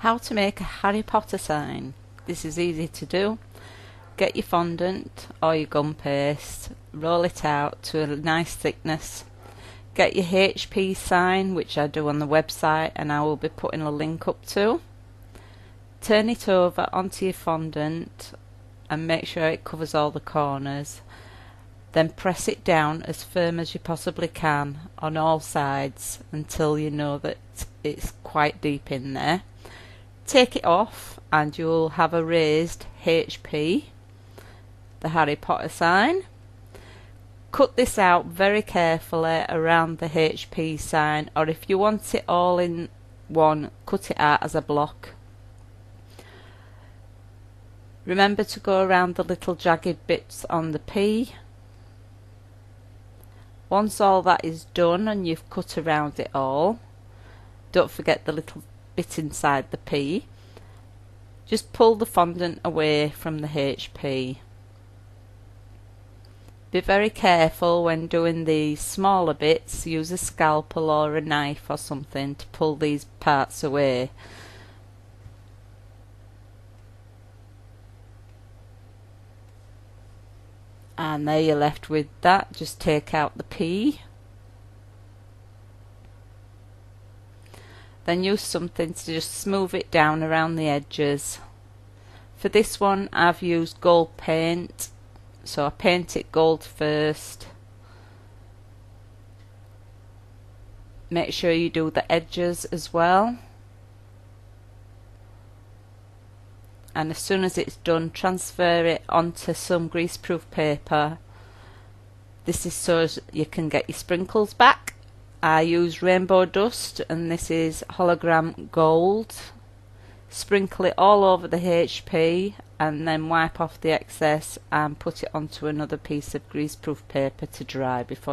How to make a Harry Potter sign. This is easy to do. Get your fondant or your gum paste, roll it out to a nice thickness. Get your HP sign, which I do on the website and I will be putting a link up to. Turn it over onto your fondant and make sure it covers all the corners. Then press it down as firm as you possibly can on all sides until you know that it's quite deep in there. Take it off and you'll have a raised HP, the Harry Potter sign. Cut this out very carefully around the HP sign, or if you want it all in one, cut it out as a block. Remember to go around the little jagged bits on the P. Once all that is done and you've cut around it all, don't forget the little bit inside the P. Just pull the fondant away from the HP. Be very careful when doing the smaller bits. Use a scalpel or a knife or something to pull these parts away. And there you're left with that. Just take out the P. Then use something to just smooth it down around the edges. For this one I've used gold paint, so I paint it gold first. Make sure you do the edges as well. And as soon as it's done, transfer it onto some greaseproof paper. This is so you can get your sprinkles back. I use rainbow dust and this is hologram gold. Sprinkle it all over the HP and then wipe off the excess and put it onto another piece of greaseproof paper to dry before